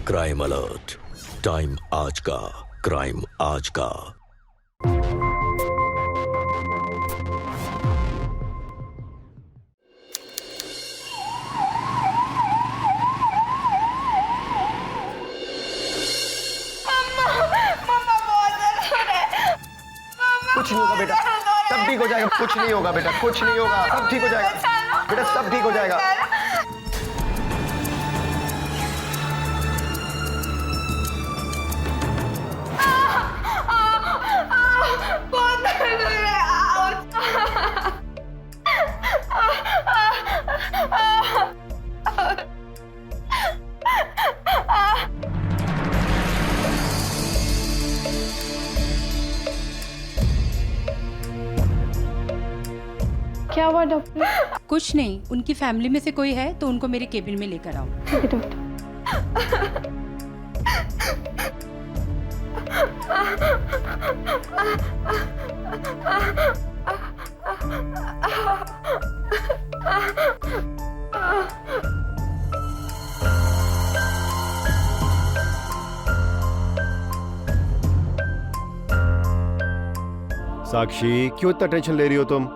Crime alert, time आज का, crime आज का। कुछ नहीं होगा बेटा, सब ठीक हो जाएगा। कुछ नहीं होगा बेटा, कुछ नहीं होगा, सब ठीक हो जाएगा बेटा, सब ठीक हो जाएगा। बहुत दर्द हो रहा है। क्या हुआ डॉक्टर? कुछ नहीं, उनकी फैमिली में से कोई है तो उनको मेरे केबिन में लेकर आओ। ठीक है डॉक्टर। साक्षी, क्यों इतना टेंशन ले रही हो तुम?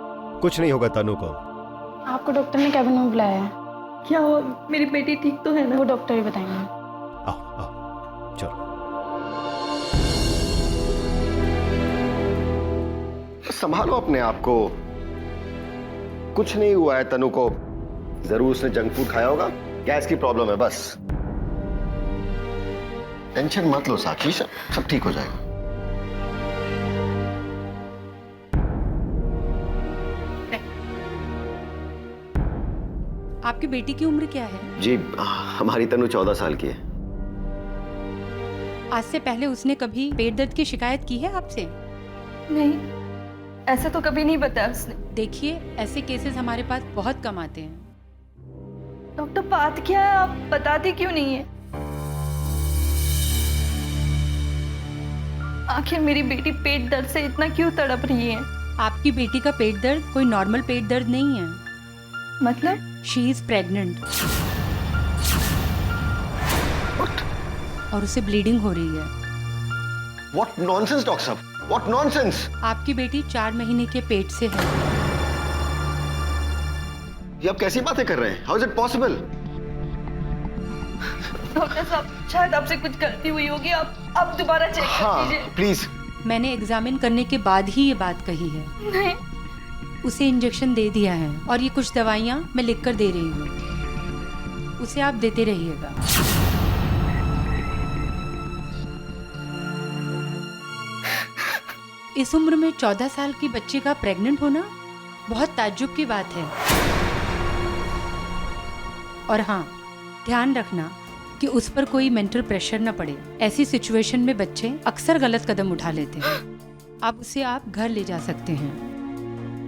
कुछ नहीं होगा तनु को। आपको डॉक्टर ने कैबिन में बुलाया है। क्या हुआ? मेरी बेटी ठीक तो है ना? वो डॉक्टर ही बताएंगे। आओ आओ चलो। संभालो अपने आप को, कुछ नहीं हुआ है तनु को। जरूर उसने जंक फूड खाया होगा, गैस की प्रॉब्लम है बस। टेंशन मत लो साक्षी, सब ठीक हो जाएगा। आपकी बेटी की उम्र क्या है? जी हमारी तनु 14 साल की है। आज से पहले उसने कभी पेट दर्द की शिकायत की है आपसे? नहीं, ऐसा तो कभी नहीं बताया उसने। देखिए, ऐसे केसेस हमारे पास बहुत कम आते हैं। डॉक्टर बात क्या है, आप बताते क्यों नहीं है? आखिर मेरी बेटी पेट दर्द से इतना क्यों तड़प रही है? आपकी बेटी का पेट दर्द कोई नॉर्मल पेट दर्द नहीं है। मतलब? शी इज प्रेग्नेंट और उसे ब्लीडिंग हो रही है। What nonsense डॉक्टर साहब, what nonsense? आपकी बेटी 4 महीने के पेट से है। ये आप कैसी बातें कर रहे हैं? How is it possible? Doctor साहब, शायद आपसे कुछ गलती हुई होगी, आप दोबारा चेक कर हाँ लीजिए। प्लीज। मैंने एग्जामिन करने के बाद ही ये बात कही है। नहीं, उसे इंजेक्शन दे दिया है और ये कुछ दवाइयाँ मैं लिख कर दे रही हूँ, उसे आप देते रहिएगा। इस उम्र में 14 साल की बच्ची का प्रेग्नेंट होना बहुत ताज्जुब की बात है। और हाँ, ध्यान रखना कि उस पर कोई मेंटल प्रेशर न पड़े। ऐसी सिचुएशन में बच्चे अक्सर गलत कदम उठा लेते हैं। अब उसे आप घर ले जा सकते हैं।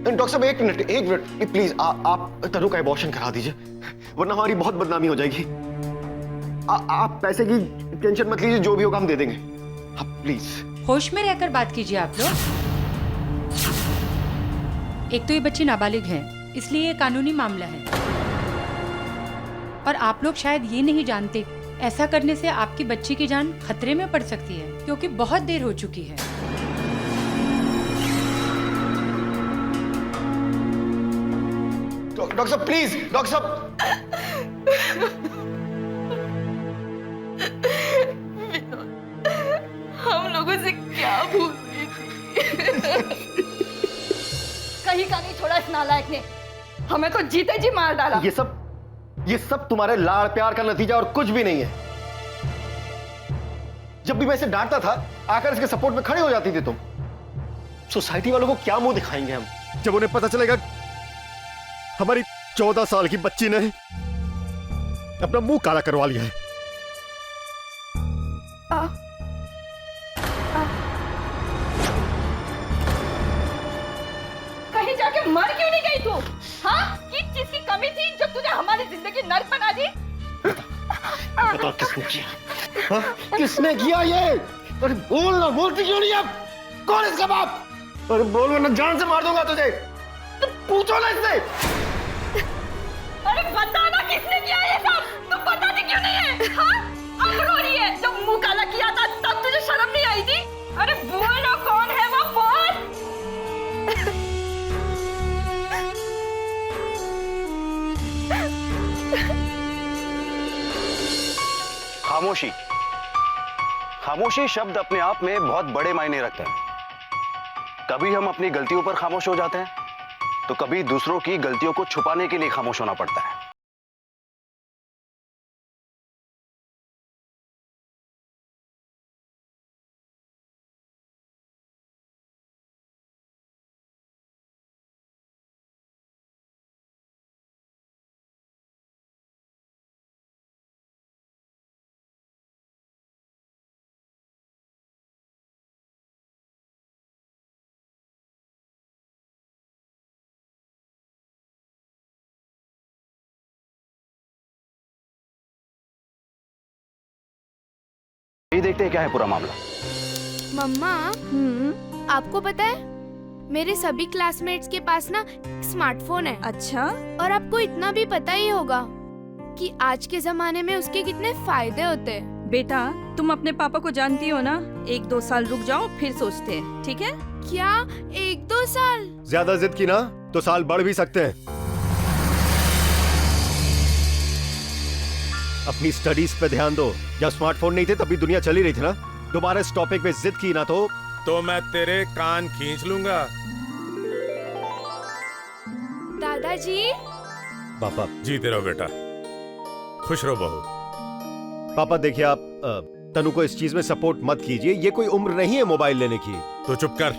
डॉक्टर साहब एक मिनट प्लीज, आप तनु का एबॉर्शन करा दीजिए, वरना हमारी बहुत बदनामी हो जाएगी। आप पैसे की टेंशन मत लीजिए, जो भी होगा हम दे देंगे। आप प्लीज होश में रहकर बात कीजिए आप लोग। एक तो ये बच्ची नाबालिग है, इसलिए ये कानूनी मामला है। और आप लोग शायद ये नहीं जानते, ऐसा करने से आपकी बच्ची की जान खतरे में पड़ सकती है, क्योंकि बहुत देर हो चुकी है। डॉक्टर साहब प्लीज, डॉक्टर साहब। हम लोगों से क्या भूल हुई थी? कहीं का नहीं छोड़ा इस नालायक ने, हमें तो जीते जी मार डाला। ये सब तुम्हारे लाड़ प्यार का नतीजा और कुछ भी नहीं है। जब भी मैं इसे डांटता था, आकर इसके सपोर्ट में खड़े हो जाती थी तुम। सोसाइटी वालों को क्या मुंह दिखाएंगे हम, जब उन्हें पता चलेगा हमारी 14 साल की बच्ची ने अपना मुंह काला करवा लिया है। कहीं जाके मर क्यों नहीं गई तू? हाँ, किस चीज की कमी थी जो तुझे हमारी जिंदगी नर्क बना दी? बताओ किसने किया? हाँ? किसने किया ये? अरे बोल ना, बोलती क्यों नहीं अब? कौन इसका बाप? अरे बोल वरना जान से मार दूंगा तुझे। तो पूछो ना इससे। अरे बता ना किसने किया ये सब? तुम बताती क्यों नहीं है? हाँ? अब रो रही है। खामोशी। खामोशी शब्द अपने आप में बहुत बड़े मायने रखते हैं। कभी हम अपनी गलतियों पर खामोश हो जाते हैं, तो कभी दूसरों की गलतियों को छुपाने के लिए खामोश होना पड़ता है। ये देखते हैं क्या है पूरा मामला। मम्मा, आपको पता है मेरे सभी क्लासमेट्स के पास ना स्मार्टफोन है। अच्छा, और आपको इतना भी पता ही होगा कि आज के जमाने में उसके कितने फायदे होते हैं। बेटा तुम अपने पापा को जानती हो ना, 1-2 साल रुक जाओ फिर सोचते हैं, ठीक है? क्या 1-2 साल? ज्यादा जिद की ना तो साल बढ़ भी सकते हैं। अपनी स्टडीज पे ध्यान दो। जब स्मार्टफोन नहीं थे तभी दुनिया चली रही थी ना। दोबारा इस टॉपिक पे जिद की ना तो मैं तेरे कान खींच लूंगा। दादाजी। पापा। जीते रहो बेटा, खुश रहो बहू। पापा देखिए, आप तनु को इस चीज में सपोर्ट मत कीजिए। ये कोई उम्र नहीं है मोबाइल लेने की। तो चुप कर।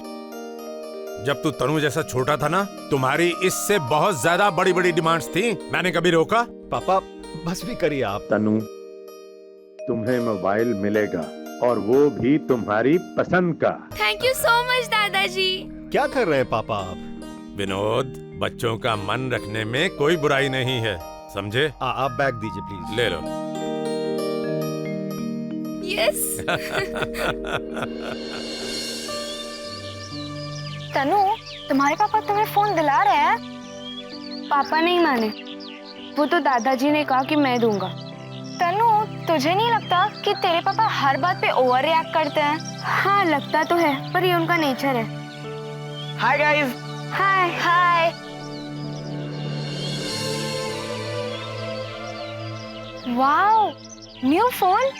जब तू तनु जैसा छोटा था ना, तुम्हारी इससे बहुत ज्यादा बड़ी बड़ी डिमांड्स थी। मैंने कभी रोका? पापा बस भी करिए आप। तनु, तुम्हें मोबाइल मिलेगा और वो भी तुम्हारी पसंद का। थैंक यू सो मच दादाजी। क्या कर रहे हैं पापा आप? विनोद, बच्चों का मन रखने में कोई बुराई नहीं है, समझे? आप बैग दीजिए प्लीज। ले लो। यस। तनु, तुम्हारे पापा तुम्हें फोन दिला रहे हैं? पापा नहीं माने, वो तो दादाजी ने कहा कि मैं दूंगा। तनु, तुझे नहीं लगता कि तेरे पापा हर बात पे ओवर रिएक्ट करते हैं? हाँ लगता तो है, पर ये उनका नेचर है। Hi guys. Hi hi. Wow, new phone.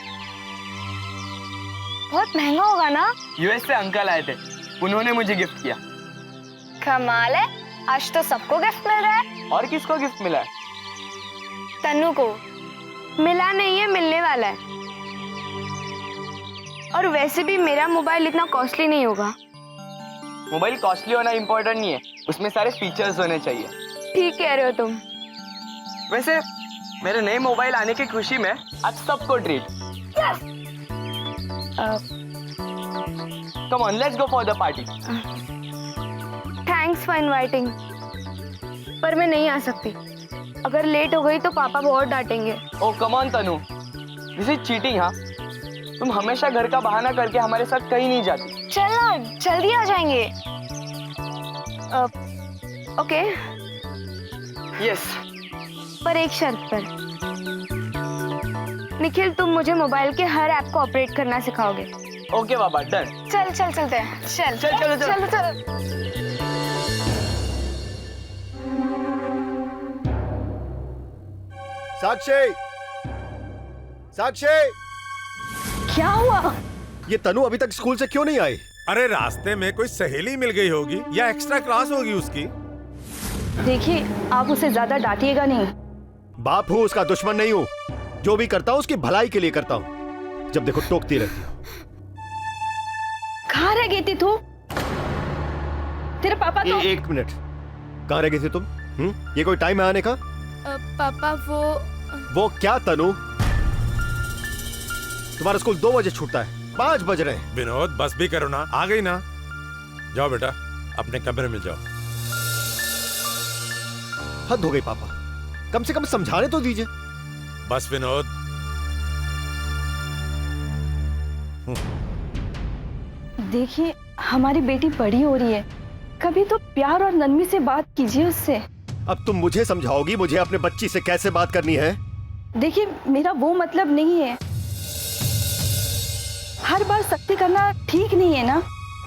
बहुत महंगा होगा ना? यूएस से अंकल आए थे, उन्होंने मुझे गिफ्ट किया। कमाल है, आज तो सबको गिफ्ट मिल रहा है। और किसको गिफ्ट मिला है? तन्नू को। मिला नहीं है, मिलने वाला है। और वैसे भी मेरा मोबाइल इतना कॉस्टली नहीं होगा। मोबाइल कॉस्टली होना इम्पोर्टेंट नहीं है, उसमें सारे फीचर्स होने चाहिए। ठीक कह रहे हो तुम। वैसे मेरे नए मोबाइल आने की खुशी में आज सबको treat. Come on, let's go for the party. Thanks for inviting, पर मैं नहीं आ सकती। अगर लेट हो गई तो पापा बहुत डांटेंगे। Oh come on Tanu, this is cheating. हाँ, तुम हमेशा घर का बहाना करके हमारे साथ कहीं नहीं जाती। चलो जल्दी आ जाएंगे। ओके। यस, पर एक शर्त पर। निखिल, तुम मुझे मोबाइल के हर ऐप को ऑपरेट करना सिखाओगे। ओके बाबा, डन। चलते हैं। चल। साक्षी, क्या हुआ? ये तनु अभी तक स्कूल से क्यों नहीं आई? अरे रास्ते में कोई सहेली मिल गई होगी या एक्स्ट्रा क्लास होगी उसकी। देखिए, आप उसे ज्यादा डांटिएगा नहीं। बाप हूँ, उसका दुश्मन नहीं हूँ। जो भी करता हूँ उसकी भलाई के लिए करता हूँ। जब देखो टोकती रहती हो। कहाँ रह गई थी तू? तेरे पापा तो एक मिनट, कहाँ रह गई थी तुम? ये कोई टाइम है आने का? पापा वो क्या तनु? तुम्हारा स्कूल 2 बजे छूटता है, 5 बज रहे हैं। विनोद बस भी करो ना, आ गई ना। जाओ बेटा, अपने कमरे में जाओ। हद हो गई पापा, कम से कम समझाने तो दीजिए। बस विनोद। देखिए, हमारी बेटी बड़ी हो रही है, कभी तो प्यार और नरमी से बात कीजिए उससे। अब तुम मुझे समझाओगी मुझे अपने बच्ची से कैसे बात करनी है? देखिए, मेरा वो मतलब नहीं है। हर बार सख्ती करना ठीक नहीं है ना।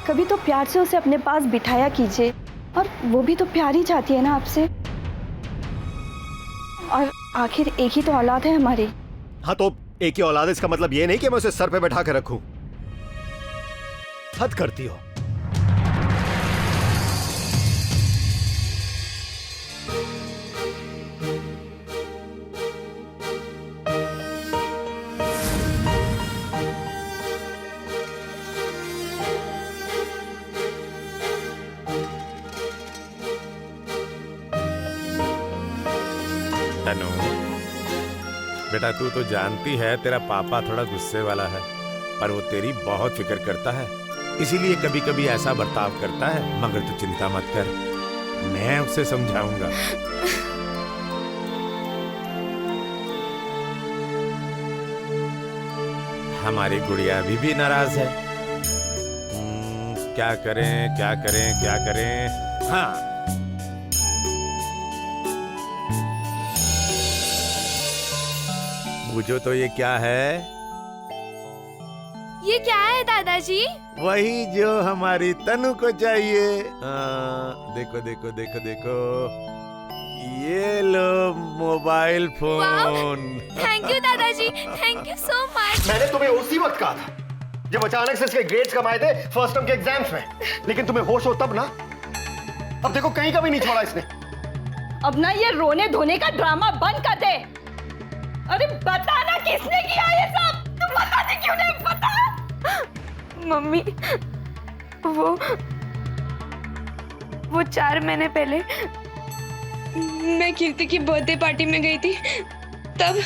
कभी तो प्यार से उसे अपने पास बिठाया कीजिए, और वो भी तो प्यार ही चाहती है ना आपसे। और आखिर एक ही तो औलाद है हमारी। हाँ, तो एक ही औलाद है, इसका मतलब ये नहीं कि मैं उसे सर पे बैठा कर रखूं। हद करती हो। तनु, बेटा तू तो जानती है तेरा पापा थोड़ा गुस्से वाला है, पर वो तेरी बहुत फिक्र करता है, इसीलिए कभी कभी ऐसा बर्ताव करता है। मगर तू चिंता मत कर, मैं उसे समझाऊंगा। हमारी गुड़िया अभी भी नाराज है। क्या करें क्या करें क्या करें? हाँ, पूछो तो ये क्या है? ये क्या है दादाजी? वही जो हमारी तनु को चाहिए। देखो देखो देखो देखो, ये लो मोबाइल फोन। थैंक यू दादाजी, थैंक यू सो मच। मैंने तुम्हें उसी वक्त कहा था जब अचानक से इसके ग्रेड्स कम आए थे फर्स्ट टर्म के एग्जाम्स में, लेकिन तुम्हें होश हो तब ना। अब देखो कहीं का भी नहीं छोड़ा इसने। अब ना ये रोने धोने का ड्रामा बंद कर दे। अरे बता ना किसने किया ये सब? तुम बताते क्यों नहीं? बता। मम्मी, वो 4 महीने पहले मैं कीर्ति की बर्थडे पार्टी में गई थी, तब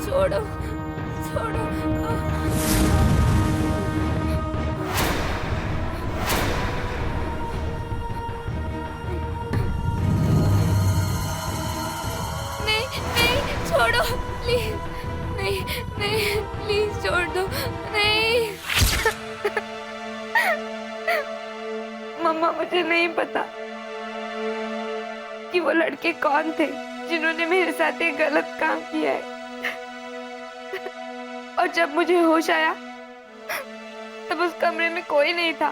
छोड़ो छोड़ो। नहीं नहीं छोड़ो प्लीज, नहीं नहीं प्लीज छोड़ दो। नहीं मम्मा, मुझे नहीं पता कि वो लड़के कौन थे जिन्होंने मेरे साथ एक गलत काम किया है। और जब मुझे होश आया तब उस कमरे में कोई नहीं था,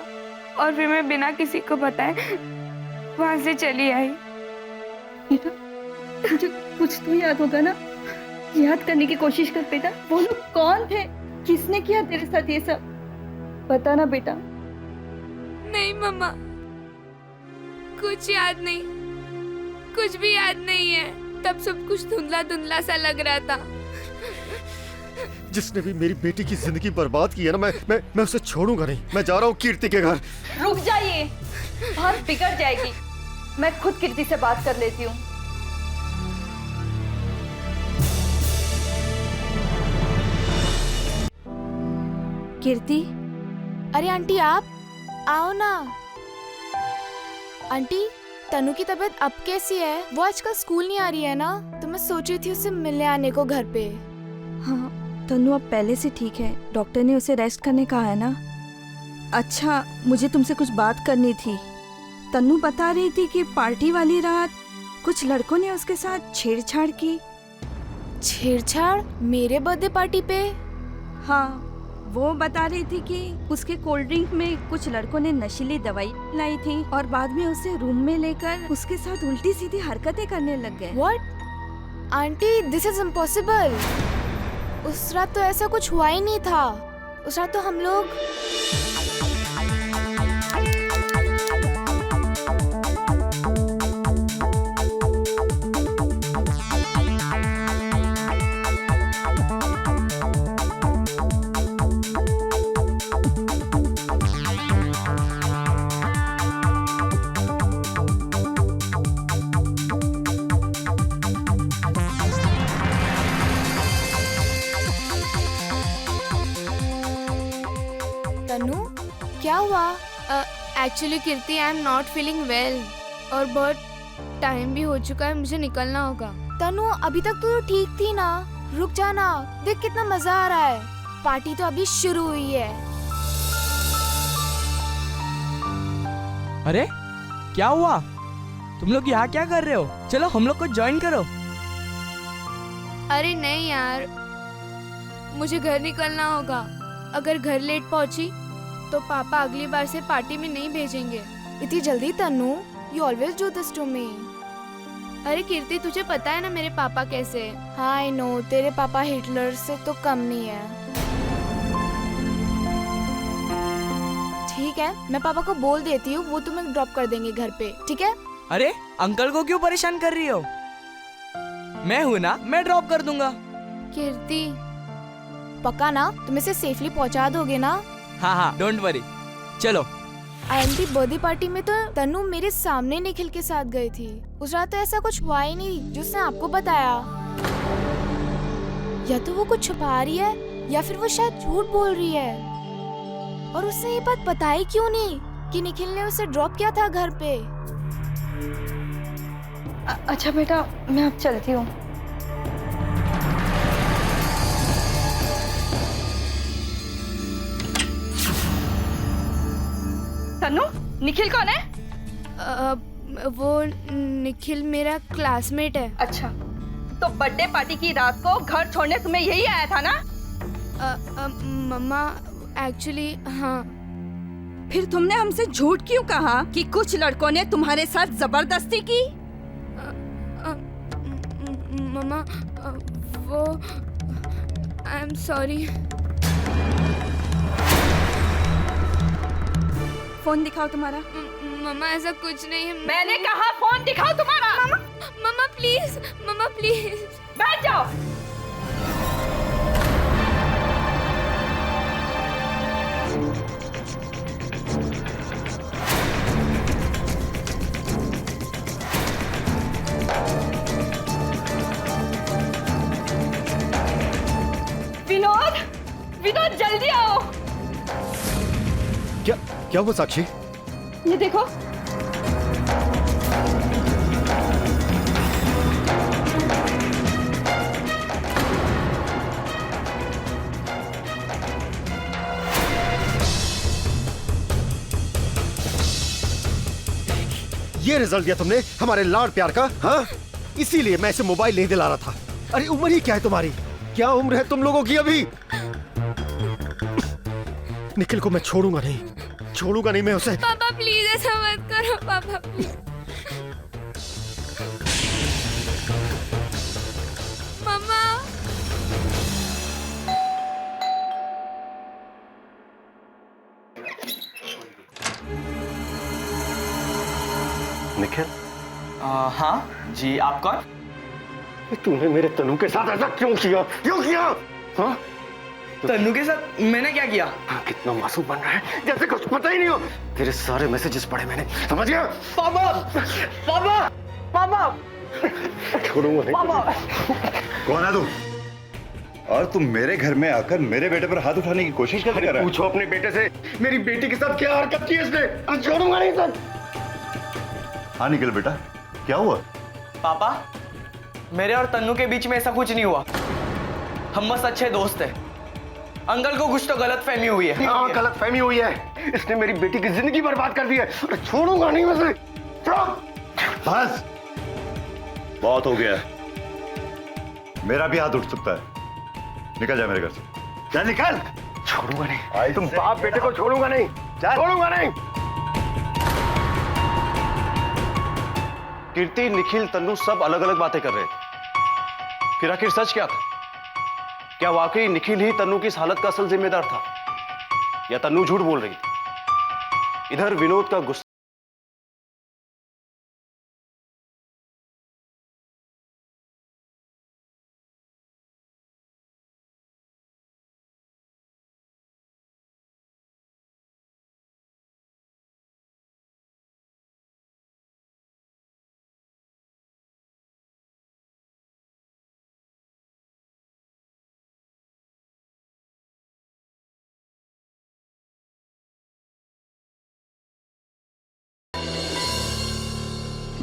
और फिर मैं बिना किसी को बताए वहां से चली आई। बेटा, मुझे कुछ तो याद होगा ना? याद करने की कोशिश कर बेटा। वो लोग कौन थे? किसने किया तेरे साथ ये सब? बता ना बेटा। नहीं मम्मा, कुछ याद नहीं, कुछ भी याद नहीं है। तब सब कुछ धुंधला धुंधला सा लग रहा था। जिसने भी मेरी बेटी की जिंदगी बर्बाद की है ना, मैं उसे छोड़ूंगा नहीं। मैं जा रहा हूँ कीर्ति के घर। रुक जाइए, बात बिगड़ जाएगी। मैं खुद कीर्ति से बात कर लेती हूँ। कीर्ति, अरे आंटी आप आओ ना। आंटी, तनु की तबीयत अब कैसी है? वो आजकल स्कूल नहीं आ रही है ना, तो मैं सोच रही थी उससे मिलने आने को घर पे। हाँ, तनु अब पहले से ठीक है। डॉक्टर ने उसे रेस्ट करने कहा है ना। अच्छा, मुझे तुमसे कुछ बात करनी थी। तनु बता रही थी कि पार्टी वाली रात कुछ लड़कों ने उसके साथ छेड़छाड़ की। छेड़छाड़? मेरे बर्थडे पार्टी पे? हाँ, वो बता रही थी कि उसके कोल्ड ड्रिंक में कुछ लड़कों ने नशीली दवाई लाई थी और बाद में उसे रूम में लेकर उसके साथ उल्टी सीधी हरकतें करने लग गए। What? Aunty, this is impossible. उस रात तो ऐसा कुछ हुआ ही नहीं था। उस रात तो हम लोग क्या हुआ? Actually Kirti, I am not feeling well और बहुत टाइम भी हो चुका है, मुझे निकलना होगा। तनु, अभी तक तो ठीक थी ना, रुक जाना, देख कितना मजा आ रहा है। पार्टी तो अभी शुरू हुई है। अरे क्या हुआ? तुम लोग यहाँ क्या कर रहे हो? चलो हम लोग को ज्वाइन करो। अरे नहीं यार, मुझे घर निकलना होगा। अगर घर लेट पहुंची तो पापा अगली बार से पार्टी में नहीं भेजेंगे। इतनी जल्दी Tanu? You always do this to me. अरे कीर्ति, तुझे पता है ना मेरे पापा कैसे हैं। हाँ आई नो, तेरे पापा हिटलर से तो कम नहीं है। ठीक है, मैं पापा को बोल देती हूँ, वो तुम्हें ड्रॉप कर देंगे घर पे, ठीक है? अरे अंकल को क्यों परेशान कर रही हो? मैं हूँ ना, मैं ड्रॉप कर दूंगा। कीर्ति, पक्का ना? तुम इसे सेफली पहुँचा दोगे ना? हाँ हाँ, डोंट वरी। चलो। आंटी, बर्थडे पार्टी में तो तनु मेरे सामने निखिल के साथ गई थी। उस रात तो ऐसा कुछ हुआ ही नहीं जो उसने आपको बताया। या तो वो कुछ छुपा रही है या फिर वो शायद झूठ बोल रही है। और उसने ये बात बताई क्यों नहीं कि निखिल ने उसे ड्रॉप किया था घर पे? अच्छा बेटा, मैं अब चलती हूँ। तन्नू, निखिल कौन है? वो निखिल मेरा क्लासमेट है। अच्छा, तो बर्थडे पार्टी की रात को घर छोड़ने तुम्हें यही आया था ना? मम्मा एक्चुअली हाँ। फिर तुमने हमसे झूठ क्यों कहा कि कुछ लड़कों ने तुम्हारे साथ जबरदस्ती की? मम्मा, वो आई एम सॉरी। फोन दिखाओ तुम्हारा। मम्मा ऐसा कुछ नहीं है। मैंने कहा फोन दिखाओ तुम्हारा। मम्मा प्लीज, मम्मा प्लीज। बैठ जाओ। विनोद, विनोद जल्दी आओ। क्या हुआ साक्षी? ये देखो। ये रिजल्ट दिया तुमने हमारे लाड प्यार का? हाँ, इसीलिए मैं इसे मोबाइल नहीं दिला रहा था। अरे उम्र ही क्या है तुम्हारी? क्या उम्र है तुम लोगों की अभी? निखिल को मैं छोड़ूंगा नहीं मैं उसे। पापा प्लीज ऐसा मत करो, पापा प्लीज। मम्मा। निखिल? हाँ जी, आप कौन? तूने मेरे तनु के साथ ऐसा क्यों किया? हाँ? तन्नू के साथ मैंने क्या किया? कितना मासूम बन रहा है, जैसे कुछ पता ही नहीं हो। तेरे सारे मैसेजेस पढ़े मैंने, समझ गया? पापा छोड़ूंगा नहीं। पापा। कौन है तू? और तुम मेरे घर में आकर मेरे बेटे पर हाथ उठाने की कोशिश कर रहा है? पूछो अपने बेटे से, मेरी बेटी के साथ क्या हरकत की इसने। छोड़ूंगा नहीं सर। हाँ निखिल बेटा, क्या हुआ? पापा, मेरे और तन्नू के बीच में ऐसा कुछ नहीं हुआ। हम बस अच्छे दोस्त हैं। अंकल को कुछ तो गलतफहमी हुई है। हाँ, गलतफहमी हुई है। इसने मेरी बेटी की जिंदगी बर्बाद कर दी है। अरे छोड़ूंगा नहीं मैं इसे। बस बहुत हो गया, मेरा भी हाथ उठ सकता है। निकल जा मेरे घर से। जा निकल। छोड़ूंगा नहीं, तुम बाप बेटे को छोड़ूंगा नहीं, छोड़ूंगा नहीं। कीर्ति, निखिल, तन्नू सब अलग अलग बातें कर रहे थे। फिर आखिर सच क्या था? क्या वाकई निखिल ही तन्नू की इस हालत का असल जिम्मेदार था, या तन्नू झूठ बोल रही थी? इधर विनोद का गुस्सा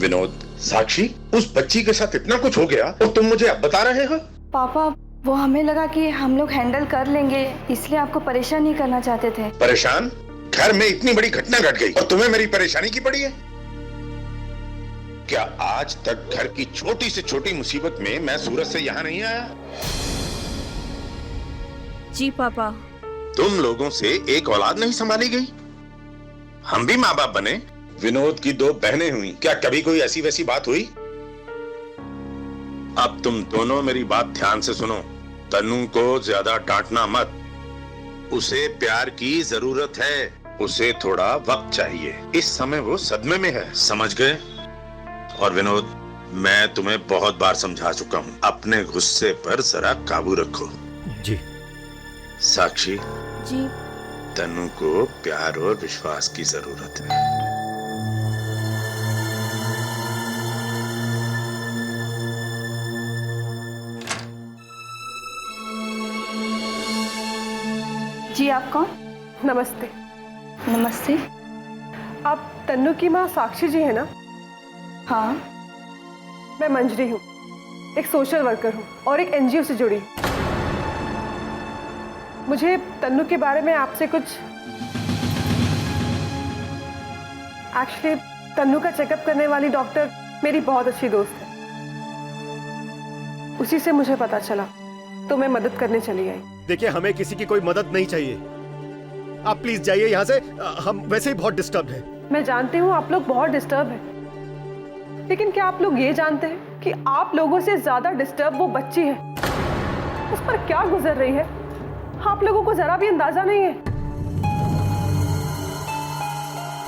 विनोद, साक्षी, उस बच्ची के साथ इतना कुछ हो गया और तुम मुझे अब बता रहे हो? पापा वो हमें लगा कि हम लोग हैंडल कर लेंगे, इसलिए आपको परेशान नहीं करना चाहते थे। परेशान? घर में इतनी बड़ी घटना घट गई और तुम्हें मेरी परेशानी की पड़ी है? क्या आज तक घर की छोटी से छोटी मुसीबत में मैं सूरत से यहाँ नहीं आया? जी पापा। तुम लोगों से एक औलाद नहीं संभाली गई? हम भी माँ बाप बने, विनोद की 2 बहनें हुई, क्या कभी कोई ऐसी वैसी बात हुई? अब तुम दोनों मेरी बात ध्यान से सुनो। तन्नू को ज्यादा डांटना मत, उसे प्यार की जरूरत है, उसे थोड़ा वक्त चाहिए, इस समय वो सदमे में है, समझ गए? और विनोद, मैं तुम्हें बहुत बार समझा चुका हूं, अपने गुस्से पर जरा काबू रखो। जी। साक्षी जी। तन्नू को प्यार और विश्वास की जरूरत है। जी आप कौन? नमस्ते। नमस्ते। आप तन्नू की माँ साक्षी जी है ना? हाँ। मैं मंजरी हूँ, एक सोशल वर्कर हूँ और एक एनजीओ से जुड़ी हूँ। मुझे तन्नू के बारे में आपसे कुछ, एक्चुअली तन्नू का चेकअप करने वाली डॉक्टर मेरी बहुत अच्छी दोस्त है, उसी से मुझे पता चला तो मैं मदद करने चली आई। देखिए, हमें किसी की कोई मदद नहीं चाहिए, आप प्लीज जाइए यहाँ से, हम वैसे ही बहुत डिस्टर्ब हैं। मैं जानती हूँ आप लोग बहुत डिस्टर्ब हैं, लेकिन क्या आप लोग ये जानते हैं कि आप लोगों से ज्यादा डिस्टर्ब वो बच्ची है, उस पर क्या गुजर रही है आप लोगों को जरा भी अंदाजा नहीं है।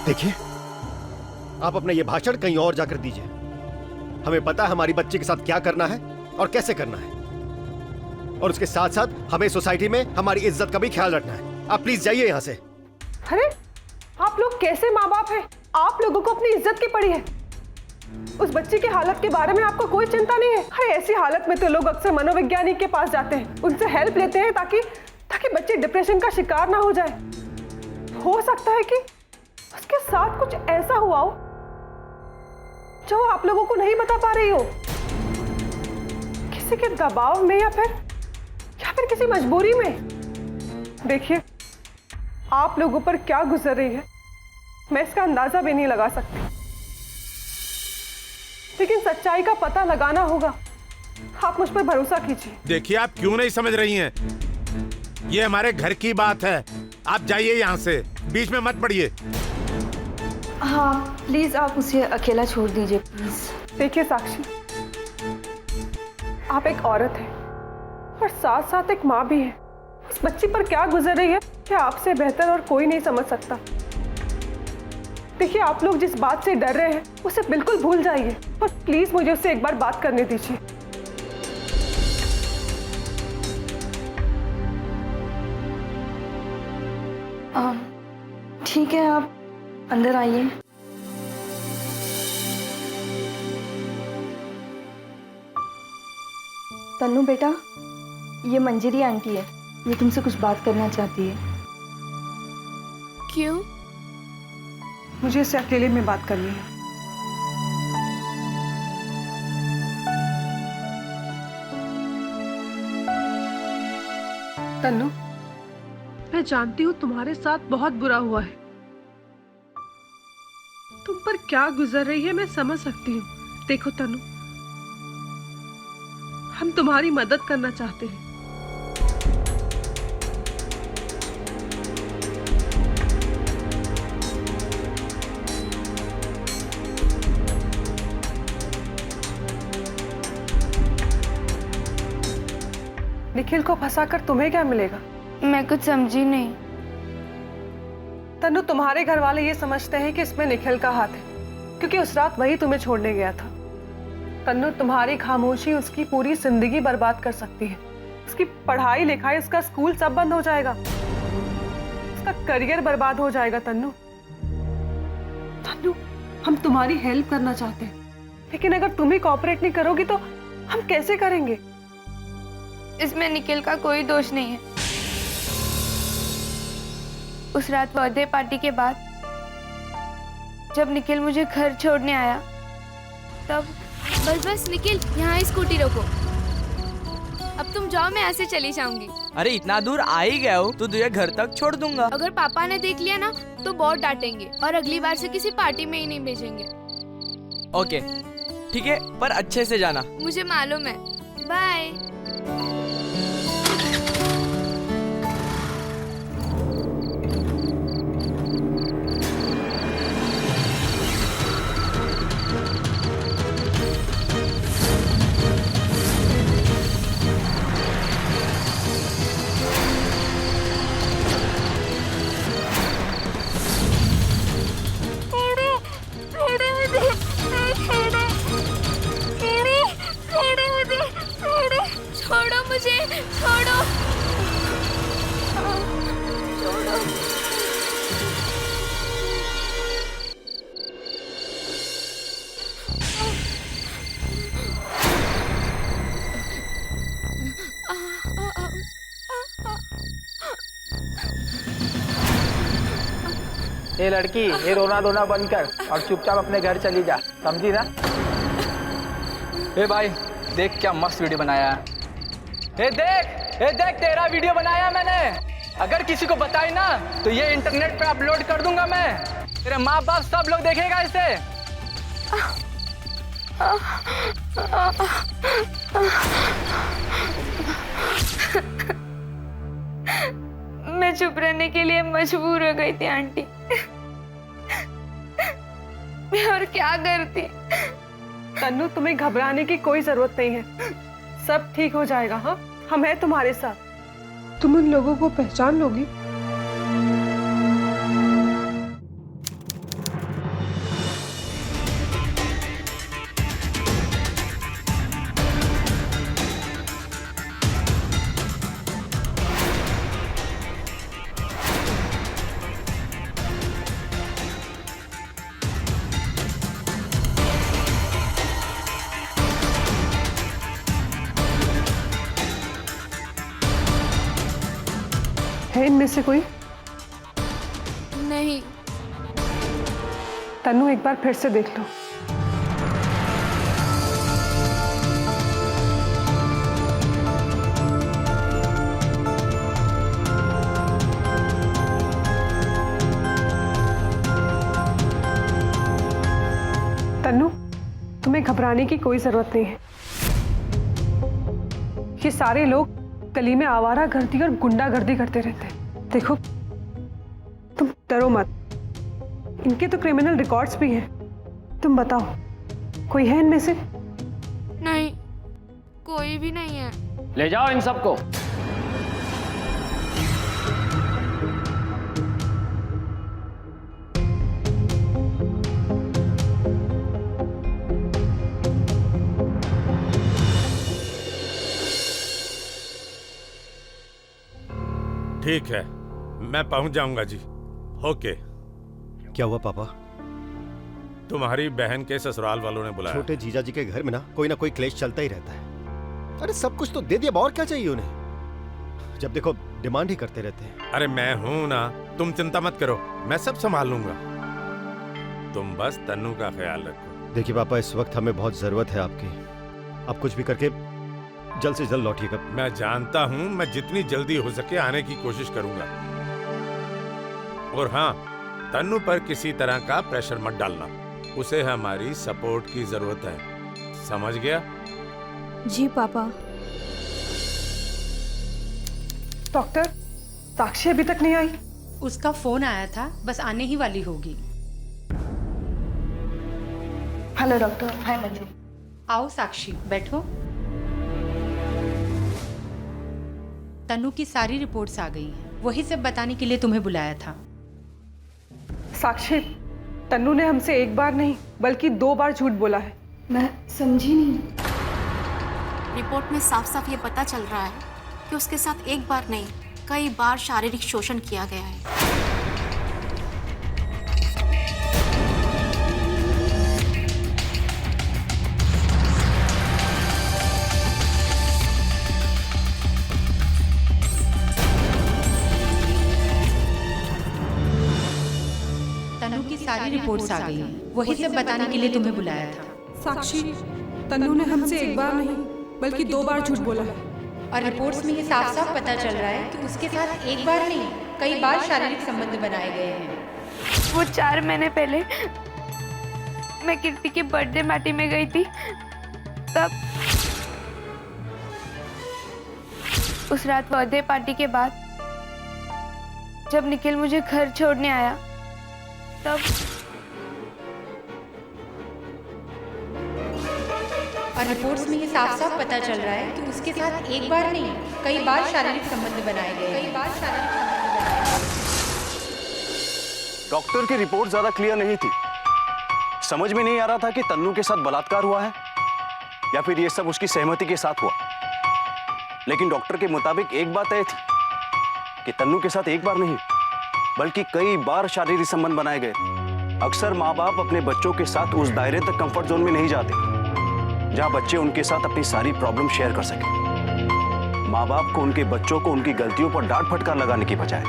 देखिए, आप अपना ये भाषण कहीं और जाकर दीजिए, हमें पता है हमारी बच्ची के साथ क्या करना है और कैसे करना है, और उसके साथ साथ हमें सोसाइटी में हमारी इज्जत का भी ख्याल रखना है। आप प्लीज जाइए यहाँ से। अरे आप लोग कैसे माँ बाप हैं? आप लोगों को अपनी इज्जत की पड़ी है, उस बच्ची की हालत के बारे में आपको कोई चिंता नहीं है? अरे ऐसी हालत में तो लोग अक्सर मनोवैज्ञानिक के पास जाते हैं, उनसे हेल्प लेते हैं ताकि बच्ची डिप्रेशन का शिकार ना हो जाए। हो सकता है कि उसके साथ कुछ ऐसा हुआ हो जो आप लोगों को नहीं बता पा रही हो, किसी के दबाव में या फिर किसी मजबूरी में। देखिए, आप लोगों पर क्या गुजर रही है मैं इसका अंदाजा भी नहीं लगा सकती, लेकिन सच्चाई का पता लगाना होगा। आप मुझ पर भरोसा कीजिए। देखिए, आप क्यों नहीं समझ रही हैं? ये हमारे घर की बात है, आप जाइए यहाँ से, बीच में मत पड़िए। हाँ प्लीज आप उसे अकेला छोड़ दीजिए प्लीज। देखिए साक्षी, आप एक औरत हैं और साथ साथ एक माँ भी है। उस बच्ची पर क्या गुजर रही है क्या आपसे बेहतर और कोई नहीं समझ सकता। देखिए, आप लोग जिस बात से डर रहे हैं उसे बिल्कुल भूल जाइए और प्लीज मुझे उससे एक बार बात करने दीजिए। ठीक है, आप अंदर आइए। तन्नू बेटा, ये मंजरी आंटी है, ये तुमसे कुछ बात करना चाहती है। क्यों? मुझे इससे अकेले में बात करनी है। तन्नू, मैं जानती हूँ तुम्हारे साथ बहुत बुरा हुआ है, तुम पर क्या गुजर रही है मैं समझ सकती हूँ। देखो तन्नू, हम तुम्हारी मदद करना चाहते हैं। निखिल को फंसाकर तुम्हें क्या मिलेगा? मैं कुछ समझी नहीं। तन्नू, तुम्हारे घर वाले ये समझते हैं कि इसमें निखिल का हाथ है, क्योंकि उस रात वही तुम्हें छोड़ने गया था। तन्नू, तुम्हारी खामोशी उसकी पूरी जिंदगी बर्बाद कर सकती है। उसकी पढ़ाई लिखाई, उसका स्कूल सब बंद हो जाएगा, उसका करियर बर्बाद हो जाएगा। तन्नू, तन्नू, हम तुम्हारी हेल्प करना चाहते हैं, लेकिन अगर तुम ही कोऑपरेट नहीं करोगी तो हम कैसे करेंगे? इसमें निखिल का कोई दोष नहीं है। उस रात बर्थडे पार्टी के बाद जब निखिल मुझे घर छोड़ने आया तब बस बस निखिल, यहाँ स्कूटी रोको। अब तुम जाओ, मैं ऐसे चली जाऊंगी। अरे इतना दूर आ ही गया हो तो तुझे घर तक छोड़ दूंगा। अगर पापा ने देख लिया ना तो बहुत डांटेंगे और अगली बार से किसी पार्टी में ही नहीं भेजेंगे। ओके ठीक है, पर अच्छे से जाना। मुझे मालूम है। बाय। छोड़ो मुझे, छोड़ो, छोड़ो। ये लड़की, ये रोना धोना बंद कर और चुपचाप अपने घर चली जा, समझी ना? ए भाई देख क्या मस्त वीडियो बनाया है। ए देख तेरा वीडियो बनाया मैंने। अगर किसी को बताई ना तो ये इंटरनेट पे अपलोड कर दूंगा मैं। तेरे माँ बाप सब लोग देखेगा इसे। मैं चुप रहने के लिए मजबूर हो गई थी आंटी। मैं और क्या करती। तन्नू, तुम्हें घबराने की कोई जरूरत नहीं है, सब ठीक हो जाएगा। हाँ, हम हैं तुम्हारे साथ। तुम उन लोगों को पहचान लोगी। है इनमें से कोई? नहीं। तन्नू, एक बार फिर से देख लो। तन्नू, तुम्हें घबराने की कोई जरूरत नहीं है। ये सारे लोग गली में आवारागर्दी और गुंडागर्दी करते रहते हैं। देखो, तुम डरो मत, इनके तो क्रिमिनल रिकॉर्ड्स भी हैं। तुम बताओ, कोई है इनमें से? नहीं, कोई भी नहीं है। ले जाओ इन सबको। ठीक है, मैं पहुंच जाऊंगा जी। ओके। क्या हुआ पापा? तुम्हारी बहन के ससुराल वालों ने बुलाया। छोटे जीजा जी के घर में ना कोई क्लेश चलता ही रहता है। अरे सब कुछ तो दे दिया, और क्या चाहिए उन्हें? जब देखो डिमांड ही करते रहते हैं। अरे मैं हूं ना, तुम चिंता मत करो, मैं सब संभाल लूंगा। तुम बस तन्नू का ख्याल रखो। देखिए पापा, इस वक्त हमें बहुत जरूरत है आपकी। आप कुछ भी करके जल्द से जल्द लौटिएगा। मैं जानता हूं, मैं जितनी जल्दी हो सके आने की कोशिश करूंगा। और हाँ, तन्नू पर किसी तरह का प्रेशर मत डालना, उसे हमारी सपोर्ट की जरूरत है, समझ गया? जी पापा। डॉक्टर, साक्षी अभी तक नहीं आई? उसका फोन आया था, बस आने ही वाली होगी। Hello doctor. हाय मंजू। आओ साक्षी, बैठो। तन्नू की सारी रिपोर्ट्स आ गई हैं, वही सब बताने के लिए तुम्हें बुलाया था। साक्षी, तन्नू ने हमसे एक बार नहीं बल्कि 2 बार झूठ बोला है। मैं समझी नहीं। रिपोर्ट में साफ साफ ये पता चल रहा है कि उसके साथ एक बार नहीं, कई बार शारीरिक शोषण किया गया है। सारी रिपोर्ट्स आ गई हैं, वही सब बताने के लिए तुम्हें बुलाया था। साक्षी, तन्नू ने हमसे एक बार नहीं बल्कि 2 बार झूठ बोला है। और रिपोर्ट्स में ये साफ साफ पता चल रहा है कि उसके साथ एक बार नहीं कई बार शारीरिक संबंध बनाए गए हैं। वो 4 महीने पहले मैं कीर्ति की बर्थडे पार्टी में गई थी, तब उस रात बर्थडे पार्टी के बाद जब निखिल मुझे घर छोड़ने आया, तब और रिपोर्ट्स में ये साफ साफ पता चल रहा है कि उसके साथ एक बार नहीं कई बार शारीरिक संबंध बनाए गए हैं। डॉक्टर की रिपोर्ट ज्यादा क्लियर नहीं थी। समझ में नहीं आ रहा था कि तन्नू के साथ बलात्कार हुआ है या फिर ये सब उसकी सहमति के साथ हुआ। लेकिन डॉक्टर के मुताबिक एक बात तय थी कि तन्नू के साथ एक बार नहीं बल्कि कई बार शारीरिक संबंध बनाए गए। अक्सर माँ बाप अपने बच्चों के साथ उस दायरे तक कंफर्ट जोन में नहीं जाते जहां बच्चे उनके साथ अपनी सारी प्रॉब्लम शेयर कर सके। माँ बाप को उनके बच्चों को उनकी गलतियों पर डांट फटकार लगाने की बजाय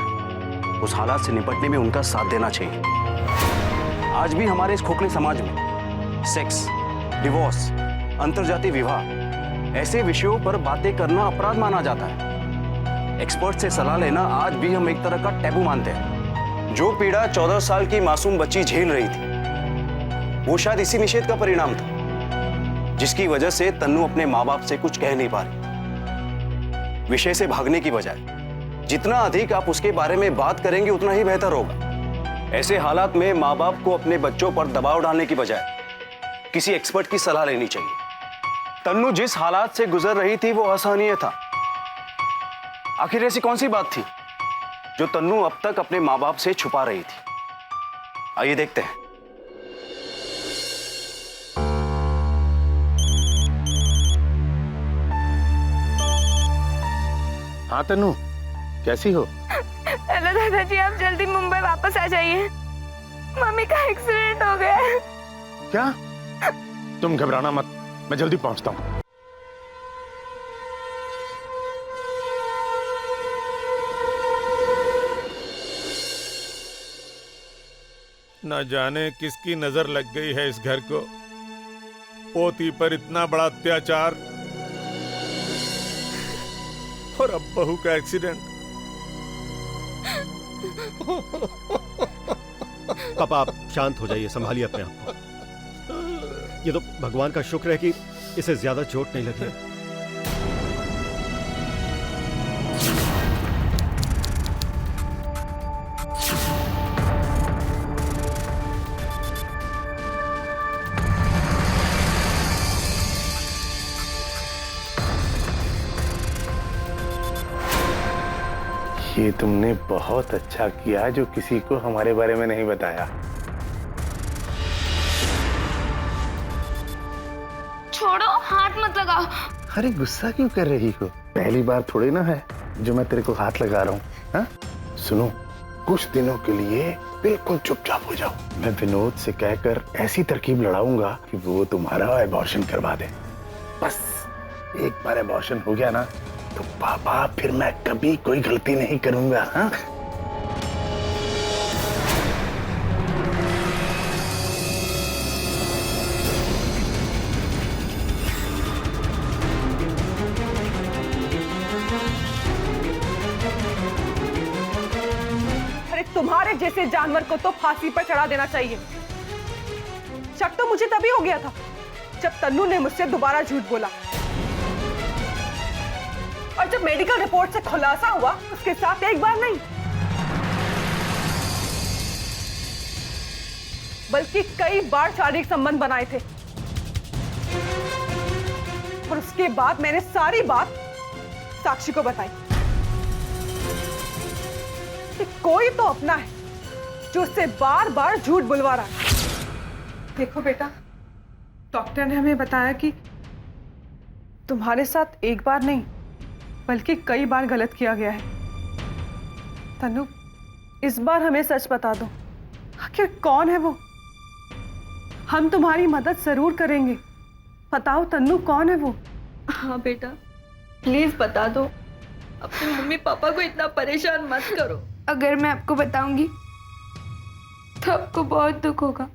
उस हालात से निपटने में उनका साथ देना चाहिए। आज भी हमारे इस खोखले समाज में सेक्स, डिवोर्स, अंतरजातीय विवाह ऐसे विषयों पर बातें करना अपराध माना जाता है। एक्सपर्ट से सलाह लेना आज भी हम एक तरह का टैबू मानते हैं। जो पीड़ा 14 साल की मासूम बच्ची झेल रही थी वो शायद इसी निषेध का परिणाम था जिसकी वजह से तन्नू अपने माँ बाप से कुछ कह नहीं पा रही। विषय से भागने की बजाय जितना अधिक आप उसके बारे में बात करेंगे उतना ही बेहतर होगा। ऐसे हालात में माँ बाप को अपने बच्चों पर दबाव डालने की बजाय किसी एक्सपर्ट की सलाह लेनी चाहिए। तन्नू जिस हालात से गुजर रही थी वो असहनीय था। आखिर ऐसी कौन सी बात थी जो तन्नू अब तक अपने माँ बाप से छुपा रही थी? आइए देखते हैं। हाँ तन्नू, कैसी हो? हेलो दादाजी, आप जल्दी मुंबई वापस आ जाइए। मम्मी का एक्सीडेंट हो गया है। क्या? तुम घबराना मत, मैं जल्दी पहुंचता हूं। न जाने किसकी नजर लग गई है इस घर को। पोती पर इतना बड़ा अत्याचार और अब बहू का एक्सीडेंट। पापा आप शांत हो जाइए, संभालिए अपने आप को। ये तो भगवान का शुक्र है कि इसे ज्यादा चोट नहीं लगी। ये तुमने बहुत अच्छा किया जो किसी को हमारे बारे में नहीं बताया। छोड़ो, हाथ मत लगाओ। अरे गुस्सा क्यों कर रही हो? पहली बार थोड़ी ना है जो मैं तेरे को हाथ लगा रहा हूँ। हाँ? सुनो, कुछ दिनों के लिए बिल्कुल चुपचाप हो जाओ। मैं विनोद से कहकर ऐसी तरकीब लड़ाऊंगा कि वो तुम्हारा एबॉर्शन करवा दे। बस एक बार एबॉर्शन हो गया ना तो पापा फिर मैं कभी कोई गलती नहीं करूंगा। हाँ? अरे तुम्हारे जैसे जानवर को तो फांसी पर चढ़ा देना चाहिए। शक तो मुझे तभी हो गया था जब तन्नू ने मुझसे दोबारा झूठ बोला, और जब मेडिकल रिपोर्ट से खुलासा हुआ उसके साथ एक बार नहीं बल्कि कई बार शारीरिक संबंध बनाए थे। और उसके बाद मैंने सारी बात साक्षी को बताई कि कोई तो अपना है जो उससे बार बार झूठ बुलवा रहा है। देखो बेटा, डॉक्टर ने हमें बताया कि तुम्हारे साथ एक बार नहीं बल्कि कई बार गलत किया गया है। तन्नू, इस बार हमें सच बता दो, आखिर कौन है वो? हम तुम्हारी मदद जरूर करेंगे। बताओ तन्नू, कौन है वो? हाँ बेटा, प्लीज बता दो। अपने मम्मी पापा को इतना परेशान मत करो। अगर मैं आपको बताऊंगी तो आपको बहुत दुख होगा।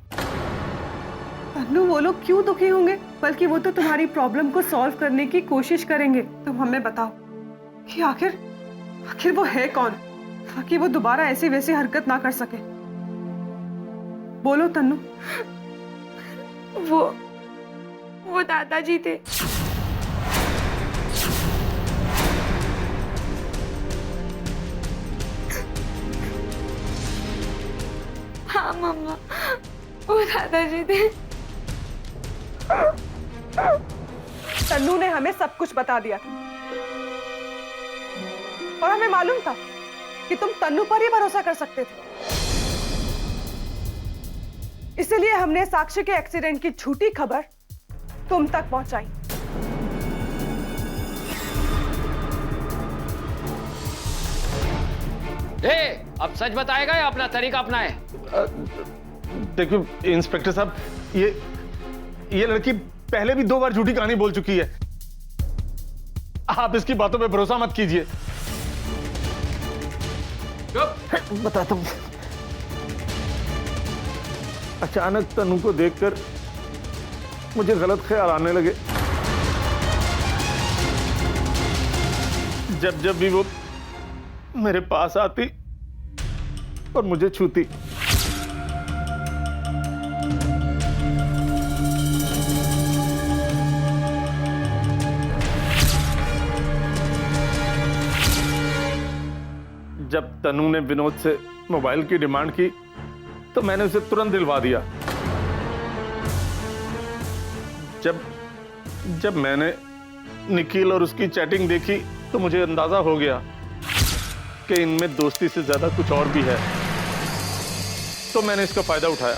तन्नू, वो लोग क्यों दुखी होंगे? बल्कि वो तो तुम्हारी प्रॉब्लम को सॉल्व करने की कोशिश करेंगे। तुम हमें बताओ कि आखिर वो है कौन, ताकि वो दोबारा ऐसी वैसी हरकत ना कर सके। बोलो तन्नू। वो दादाजी थे। हाँ मम्मा, वो दादाजी थे। तन्नू ने हमें सब कुछ बता दिया था और हमें मालूम था कि तुम तन्नू पर ही भरोसा कर सकते थे। इसलिए हमने साक्षी के एक्सीडेंट की झूठी खबर तुम तक पहुंचाई। अब सच बताएगा या अपना तरीका अपनाए? देखिए इंस्पेक्टर साहब, ये लड़की पहले भी 2 बार झूठी कहानी बोल चुकी है। आप इसकी बातों पे भरोसा मत कीजिए। बताता हूं। अचानक तनु को देखकर मुझे गलत ख्याल आने लगे। जब भी वो मेरे पास आती और मुझे छूती, जब तनु ने विनोद से मोबाइल की डिमांड की तो मैंने उसे तुरंत दिलवा दिया। जब मैंने निखिल और उसकी चैटिंग देखी तो मुझे अंदाजा हो गया कि इनमें दोस्ती से ज्यादा कुछ और भी है, तो मैंने इसका फायदा उठाया।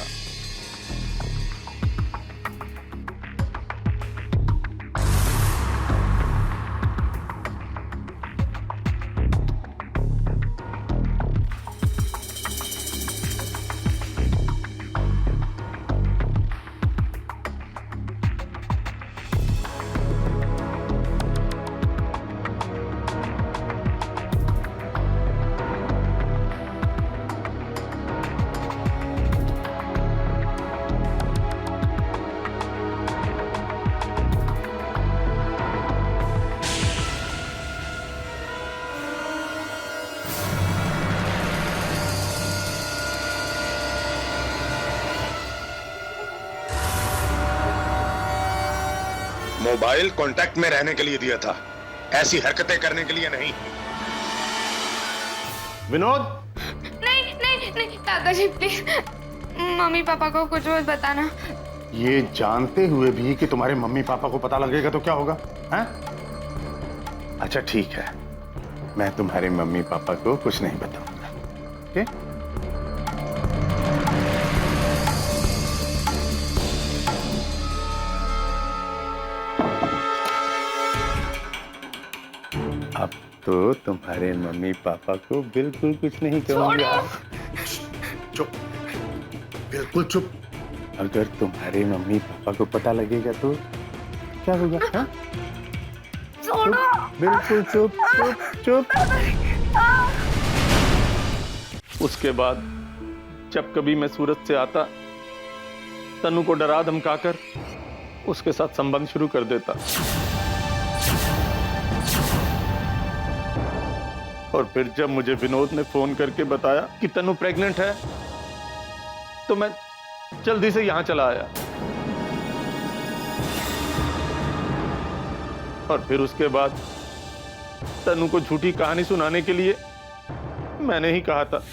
मोबाइल कांटेक्ट में रहने के लिए दिया था, ऐसी हरकतें करने के लिए नहीं। विनोद, नहीं दादाजी प्लीज, मम्मी पापा को कुछ मत बताना। ये जानते हुए भी कि तुम्हारे मम्मी पापा को पता लगेगा तो क्या होगा? हैं? अच्छा ठीक है, मैं तुम्हारे मम्मी पापा को कुछ नहीं बताऊंगा। ओके? अब तो तुम्हारे मम्मी पापा को बिल्कुल कुछ नहीं कहूंगा। चुप, बिल्कुल चुप। अगर तुम्हारे मम्मी पापा को पता लगेगा तो क्या होगा? हाँ? बिल्कुल चुप चुप चुप। उसके बाद जब कभी मैं सूरत से आता, तनु को डरा धमकाकर उसके साथ संबंध शुरू कर देता, और फिर जब मुझे विनोद ने फोन करके बताया कि तनु प्रेग्नेंट है तो मैं जल्दी से यहां चला आया। और फिर उसके बाद तनु को झूठी कहानी सुनाने के लिए मैंने ही कहा था,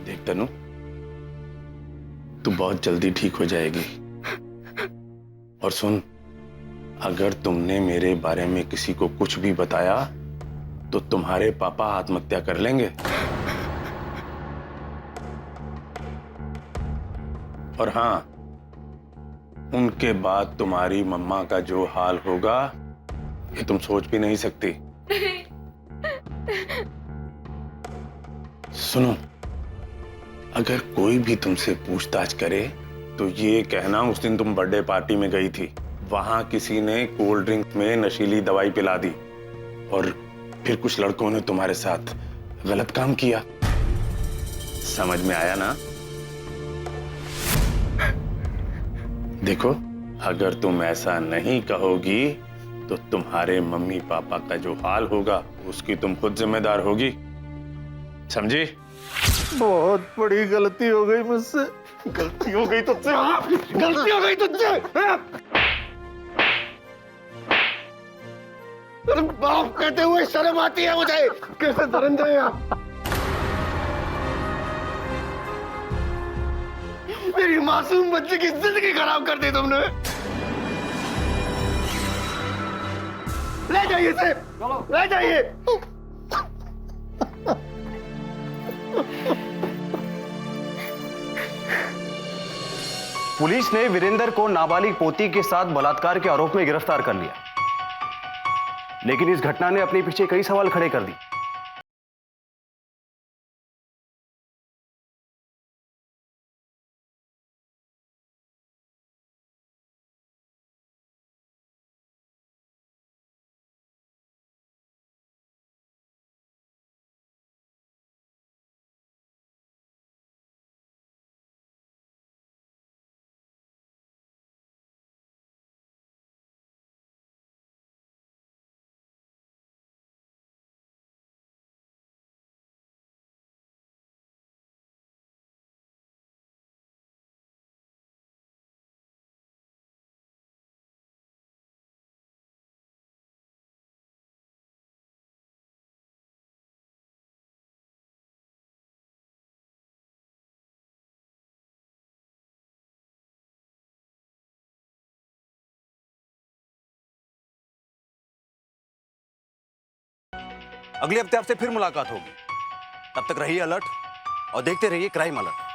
देख तनु, तू बहुत जल्दी ठीक हो जाएगी। और सुन, अगर तुमने मेरे बारे में किसी को कुछ भी बताया तो तुम्हारे पापा आत्महत्या कर लेंगे। और हाँ, उनके बाद तुम्हारी मम्मा का जो हाल होगा ये तुम सोच भी नहीं सकती। सुनो, अगर कोई भी तुमसे पूछताछ करे तो ये कहना उस दिन तुम बर्थडे पार्टी में गई थी, वहां किसी ने कोल्ड ड्रिंक में नशीली दवाई पिला दी और फिर कुछ लड़कों ने तुम्हारे साथ गलत काम किया। समझ में आया ना? देखो, अगर तुम ऐसा नहीं कहोगी तो तुम्हारे मम्मी पापा का जो हाल होगा उसकी तुम खुद जिम्मेदार होगी, समझी? बहुत बड़ी गलती हो गई मुझसे। गलती हो गई तुझसे। गलती हो गई तुझसे। अरे बाप कहते हुए शर्म आती है मुझे। कैसे दरिंदे हैं आप? मेरी मासूम बच्चे की जिंदगी खराब कर दी तुमने। ले जाइए इसे, ले जाइए। पुलिस ने वीरेंद्र को नाबालिग पोती के साथ बलात्कार के आरोप में गिरफ्तार कर लिया, लेकिन इस घटना ने अपने पीछे कई सवाल खड़े कर दिए। अगले हफ्ते आपसे फिर मुलाकात होगी। तब तक रहिए अलर्ट और देखते रहिए क्राइम अलर्ट।